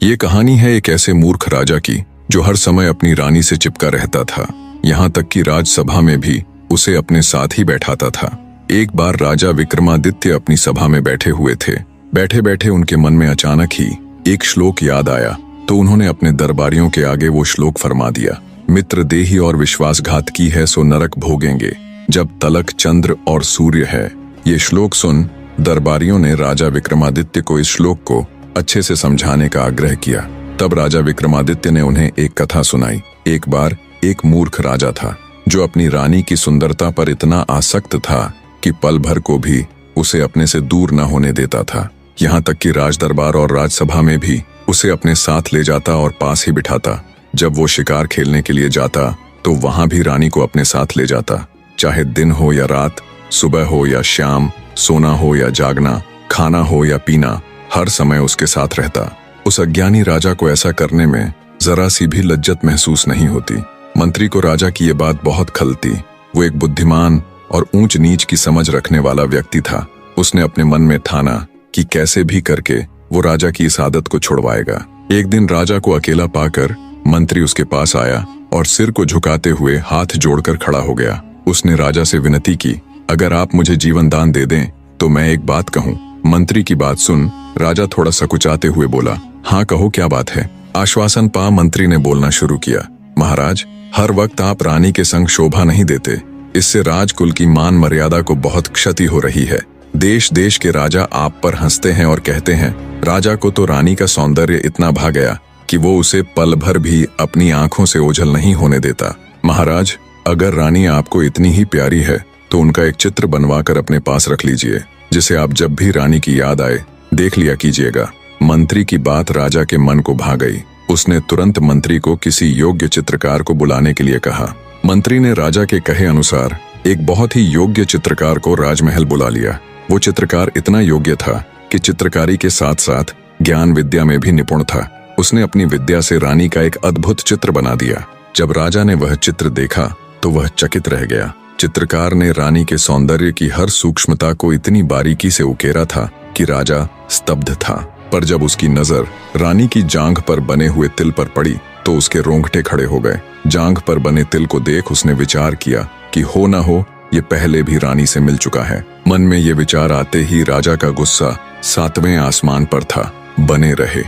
ये कहानी है एक ऐसे मूर्ख राजा की जो हर समय अपनी रानी से चिपका रहता था, यहाँ तक कि राजसभा में भी उसे अपने साथ ही बैठाता था। एक बार राजा विक्रमादित्य अपनी सभा में बैठे हुए थे। बैठे बैठे उनके मन में अचानक ही एक श्लोक याद आया, तो उन्होंने अपने दरबारियों के आगे वो श्लोक फरमा दिया। मित्र देही और विश्वासघात की है सो नरक भोगेंगे, जब तलक चंद्र और सूर्य है। ये श्लोक सुन दरबारियों ने राजा विक्रमादित्य को इस श्लोक को अच्छे से समझाने का आग्रह किया। तब राजा विक्रमादित्य ने उन्हें एक कथा सुनाई। एक बार एक मूर्ख राजा था जो अपनी रानी की सुंदरता पर इतना आसक्त था कि पल भर को भी उसे अपने से दूर न होने देता था। यहाँ तक कि राजदरबार और राजसभा में भी उसे अपने साथ ले जाता और पास ही बिठाता। जब वो शिकार खेलने के लिए जाता तो वहां भी रानी को अपने साथ ले जाता। चाहे दिन हो या रात, सुबह हो या शाम, सोना हो या जागना, खाना हो या पीना, हर समय उसके साथ रहता। उस अज्ञानी राजा को ऐसा करने में जरा सी भी लज्जत महसूस नहीं होती। मंत्री को राजा की ये बात बहुत खलती। वो एक बुद्धिमान और ऊंच नीच की समझ रखने वाला व्यक्ति था। उसने अपने मन में ठाना कि कैसे भी करके वो राजा की इस आदत को छुड़वाएगा। एक दिन राजा को अकेला पाकर मंत्री उसके पास आया और सिर को झुकाते हुए हाथ जोड़कर खड़ा हो गया। उसने राजा से विनती की, अगर आप मुझे जीवन दान दे दें तो मैं एक बात कहूं। मंत्री की बात सुन राजा थोड़ा सकुचाते हुए बोला, हाँ कहो, क्या बात है। आश्वासन पा मंत्री ने बोलना शुरू किया, महाराज, हर वक्त आप रानी के संग शोभा नहीं देते। इससे राजकुल की मान मर्यादा को बहुत क्षति हो रही है। देश देश के राजा आप पर हंसते हैं और कहते हैं। राजा को तो रानी का सौंदर्य इतना भा गया कि वो उसे पल भर भी अपनी आंखों से ओझल नहीं होने देता। महाराज, अगर रानी आपको इतनी ही प्यारी है तो उनका एक चित्र बनवा कर अपने पास रख लीजिए, जिसे आप जब भी रानी की याद आए देख लिया कीजिएगा। मंत्री की बात राजा के मन को भा गई। उसने तुरंत मंत्री को किसी योग्य चित्रकार को बुलाने के लिए कहा। मंत्री ने राजा के कहे अनुसार एक बहुत ही योग्य चित्रकार को राजमहल बुला लिया। वो चित्रकार इतना योग्य था कि चित्रकारी के साथ साथ ज्ञान विद्या में भी निपुण था। उसने अपनी विद्या से रानी का एक अद्भुत चित्र बना दिया। जब राजा ने वह चित्र देखा तो वह चकित रह गया। चित्रकार ने रानी के सौंदर्य की हर सूक्ष्मता को इतनी बारीकी से उकेरा था कि राजा स्तब्ध था। पर जब उसकी नजर रानी की जांघ पर बने हुए तिल पर पड़ी तो उसके रोंगटे खड़े हो गए। जांघ पर बने तिल को देख उसने विचार किया कि हो ना हो ये पहले भी रानी से मिल चुका है। मन में ये विचार आते ही राजा का गुस्सा 7वें आसमान पर था। बने रहे।